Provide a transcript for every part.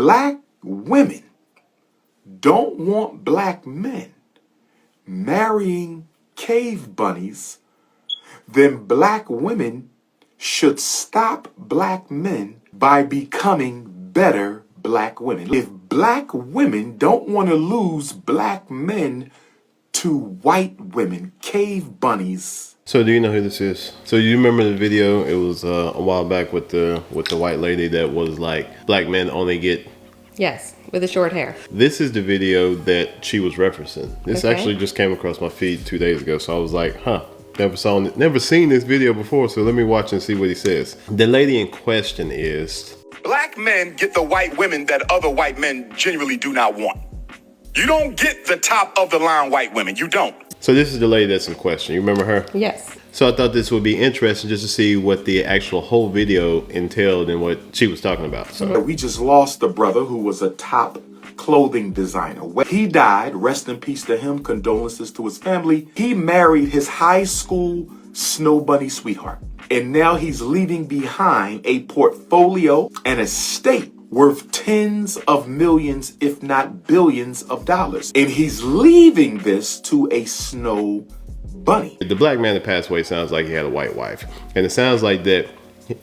black women don't want black men marrying cave bunnies, then black women should stop black men by becoming better black women. If black women don't want to lose black men to white women, cave bunnies. So do you know who this is? So you remember the video? It was a while back with the white lady that was like, black men only get... Yes, with the short hair. This is the video that she was referencing. This Okay. actually just came across my feed 2 days ago. So I was like, never seen this video before. So let me watch and see what he says. The lady in question is... Black men get the white women that other white men genuinely do not want. You don't get the top of the line white women. You don't. So this is the lady that's in question. You remember her? Yes. So I thought this would be interesting just to see what the actual whole video entailed and what she was talking about. So We just lost a brother who was a top clothing designer. When he died, rest in peace to him, condolences to his family. He married his high school snow bunny sweetheart. And now he's leaving behind a portfolio and estate worth tens of millions, if not billions of dollars. And he's leaving this to a snow bunny. the black man that passed away sounds like he had a white wife. And it sounds like that,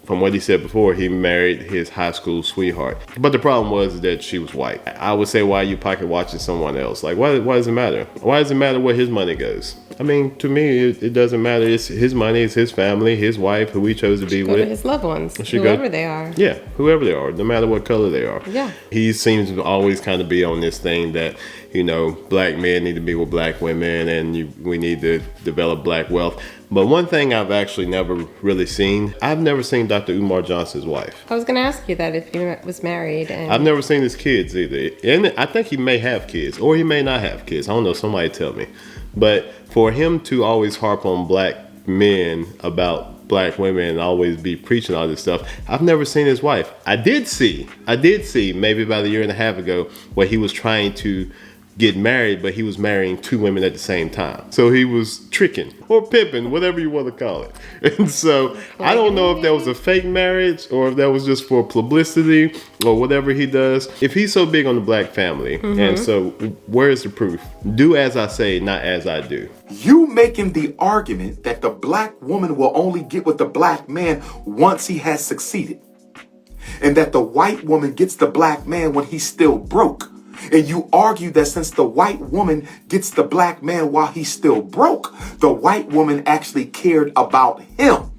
from what he said before, he married his high school sweetheart. But the problem was that she was white. I would say, why are you pocket watching someone else? Like, why does it matter? Why does it matter where his money goes? I mean, to me, it doesn't matter. It's his money, it's his family, his wife, who he chose to be Go with. to his loved ones, Should whoever go- they are. Yeah, whoever they are, no matter what color they are. Yeah. He seems to always kind of be on this thing that, you know, black men need to be with black women and we need to develop black wealth. But one thing I've actually never really seen, I've never seen Dr. Umar Johnson's wife. I was going to ask you that if he was married. And I've never seen his kids either. And I think he may have kids or he may not have kids. I don't know, somebody tell me. But for him to always harp on black men about black women and always be preaching all this stuff, I've never seen his wife. I did see maybe about a year and a half ago where he was trying to get married, but he was marrying two women at the same time. So he was tricking or pimping, whatever you want to call it. And so I don't know if that was a fake marriage or if that was just for publicity or whatever he does. If he's so big on the black family, and so where's the proof? Do as I say, not as I do. You making the argument that the black woman will only get with the black man once he has succeeded. And that the white woman gets the black man when he's still broke. And you argue that since the white woman gets the black man while he's still broke, the white woman actually cared about him.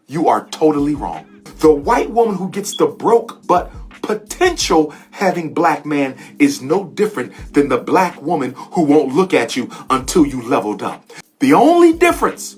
You are totally wrong. The white woman who gets the broke but potential having black man is no different than the black woman who won't look at you until you leveled up. The only difference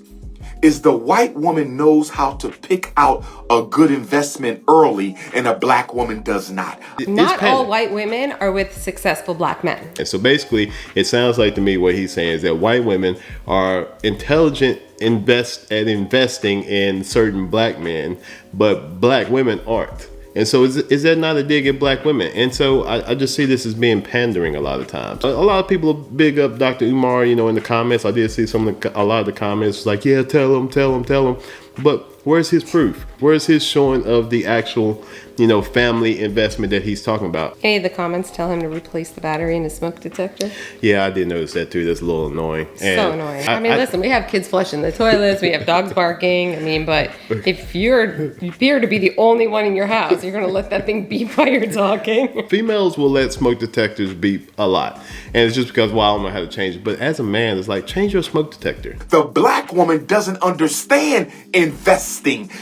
is the white woman knows how to pick out a good investment early and a black woman does not. not all white women are with successful black men. And so basically, it sounds like to me what he's saying is that white women are intelligent investing in certain black men, but black women aren't. And so is that not a dig at black women? And so I just see this as being pandering a lot of times. A lot of people big up Dr. Umar, you know, in the comments. I did see a lot of the comments like, yeah, tell him. But where's his proof? Where's his showing of the actual, you know, family investment that he's talking about? Any of the comments tell him to replace the battery in his smoke detector? Yeah, I did notice that too. That's a little annoying. So annoying. I mean, listen, we have kids flushing the toilets. We have dogs barking. I mean, but if you appear to be the only one in your house, you're going to let that thing beep while you're talking. Females will let smoke detectors beep a lot. And it's just because, well, I don't know how to change it. But as a man, it's like, change your smoke detector. The black woman doesn't understand investing.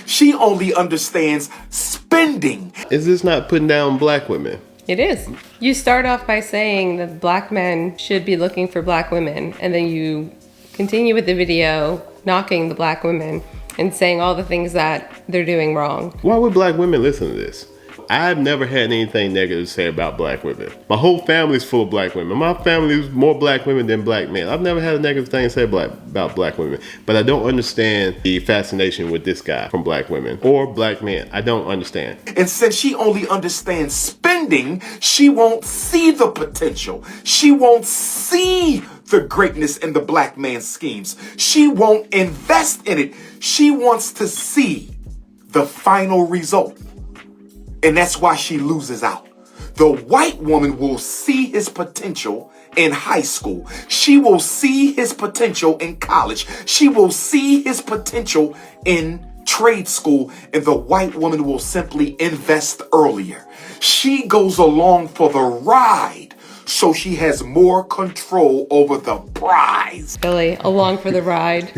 She only understands spending. Is this not putting down black women? It is. You start off by saying that black men should be looking for black women, and then you continue with the video knocking the black women and saying all the things that they're doing wrong. Why would black women listen to this? I've never had anything negative to say about black women. My whole family's full of black women. My family is more black women than black men. I've never had a negative thing to say about black women. But I don't understand the fascination with this guy from black women or black men. I don't understand. And since she only understands spending, she won't see the potential. She won't see the greatness in the black man's schemes. She won't invest in it. She wants to see the final result. And that's why she loses out. The white woman will see his potential in high school. She will see his potential in college. She will see his potential in trade school, and the white woman will simply invest earlier. She goes along for the ride, so she has more control over the prize. Billy, along for the ride.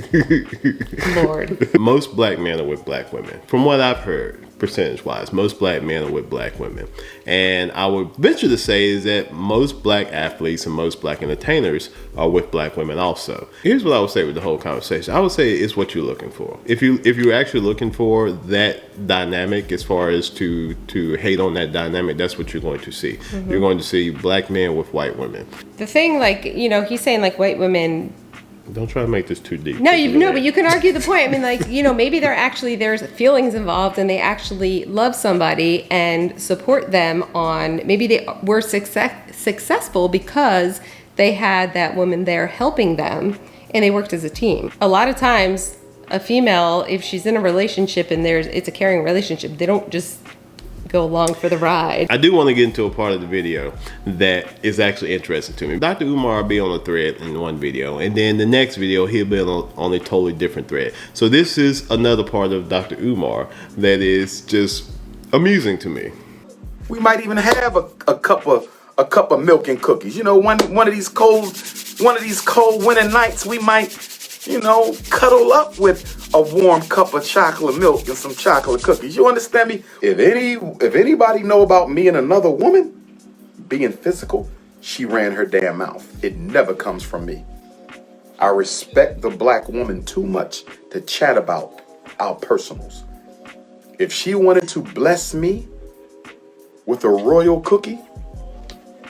Lord. Most black men are with black women. From what I've heard, percentage-wise, most black men are with black women. And I would venture to say is that most black athletes and most black entertainers are with black women also. Here's what I would say with the whole conversation. I would say it's what you're looking for. If you're actually looking for that dynamic, as far as to hate on that dynamic, that's what you're going to see. Mm-hmm. You're going to see black men with white women. The thing, like, you know, he's saying like white women. Don't try to make this too deep. No, but you can argue the point. I mean, like, you know, maybe there's feelings involved and they actually love somebody and support them on, maybe they were successful because they had that woman there helping them and they worked as a team. A lot of times a female, if she's in a relationship and it's a caring relationship, they don't just go along for the ride. I do want to get into a part of the video that is actually interesting to me. Dr. Umar will be on a thread in one video, and then the next video he'll be on a totally different thread. So this is another part of Dr. Umar that is just amusing to me. We might even have a cup of milk and cookies. You know, one of these cold winter nights, we might, you know, cuddle up with a warm cup of chocolate milk and some chocolate cookies. You understand me? If anybody know about me and another woman being physical, she ran her damn mouth. It never comes from me. I respect the black woman too much to chat about our personals. If she wanted to bless me with a royal cookie,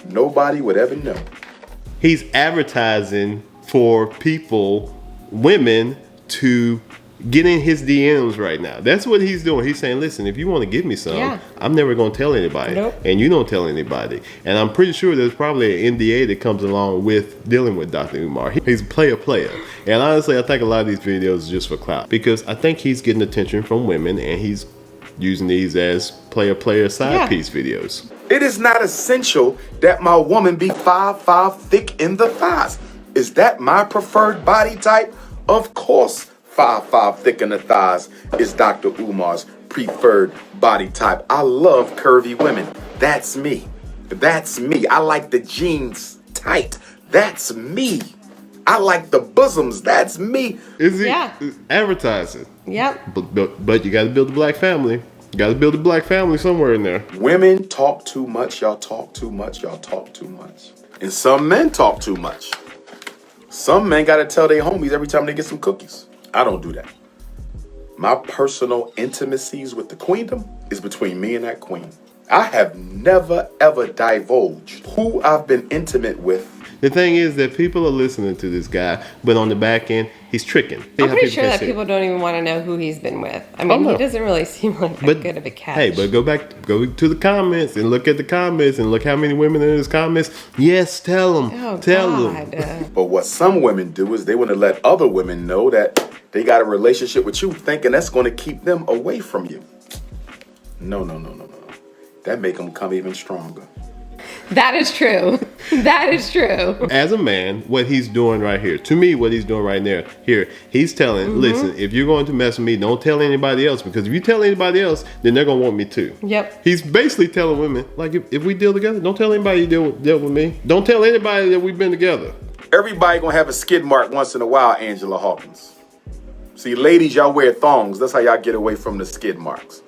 nobody would ever know. He's advertising for people, women, to get in his DMs right now. That's what he's doing. He's saying, listen, if you want to give me some, I'm never going to tell anybody. Nope. And you don't tell anybody. And I'm pretty sure there's probably an NDA that comes along with dealing with Dr. Umar. He's a player. And honestly, I think a lot of these videos are just for clout, because I think he's getting attention from women and he's using these as player side piece videos. It is not essential that my woman be 5'5" thick in the thighs. Is that my preferred body type? Of course, 5'5" thick in the thighs is Dr. Umar's preferred body type. I love curvy women. That's me. That's me. I like the jeans tight. That's me. I like the bosoms. That's me. Is he advertising? Yep. But you got to build a black family. You got to build a black family somewhere in there. Women talk too much. Y'all talk too much. Y'all talk too much. And some men talk too much. Some men got to tell their homies every time they get some cookies. I don't do that. My personal intimacies with the queendom is between me and that queen. I have never, ever divulged who I've been intimate with. The thing is that people are listening to this guy, but on the back end, he's tricking. I'm pretty sure that people don't even want to know who he's been with. I mean, he doesn't really seem like that good of a catch. Hey, but go to the comments and look at the comments and look how many women in his comments. Yes, tell them. Oh, tell them. But what some women do is they want to let other women know that they got a relationship with you, thinking that's going to keep them away from you. No. That make them come even stronger. That is true. That is true. As a man, what he's doing right here, to me, what he's doing right here, he's telling, listen, if you're going to mess with me, don't tell anybody else, because if you tell anybody else, then they're going to want me too. Yep. He's basically telling women, like, if we deal together, don't tell anybody you deal with me. Don't tell anybody that we've been together. Everybody going to have a skid mark once in a while, Angela Hawkins. See, ladies, y'all wear thongs. That's how y'all get away from the skid marks.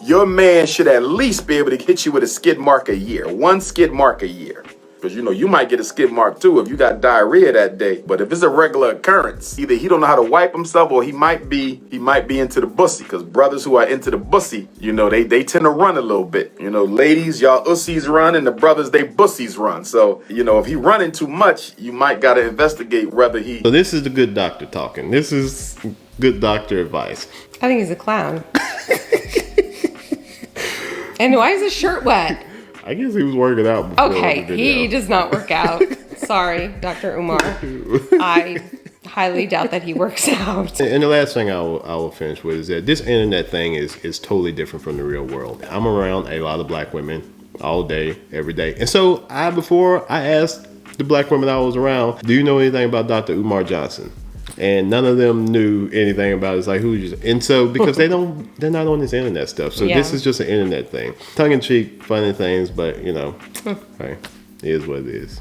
Your man should at least be able to hit you with a skid mark a year. One skid mark a year. Because, you know, you might get a skid mark too if you got diarrhea that day. But if it's a regular occurrence, either he don't know how to wipe himself or he might be into the bussy. Because brothers who are into the bussy, you know, they tend to run a little bit. You know, ladies, y'all ussies run and the brothers, they bussies run. So, you know, if he running too much, you might got to investigate whether he... So this is the good doctor talking. This is good doctor advice. I think he's a clown. And why is his shirt wet? I guess he was working out before. Okay, he does not work out. Sorry, Dr. Umar. I highly doubt that he works out. And the last thing I will finish with is that this internet thing is totally different from the real world. I'm around a lot of black women all day, every day. And so before I asked the black women I was around, do you know anything about Dr. Umar Johnson? And none of them knew anything about it. It's like, who's you? And so, because they're not on this internet stuff. So this is just an internet thing. Tongue in cheek, funny things, but hey, it is what it is.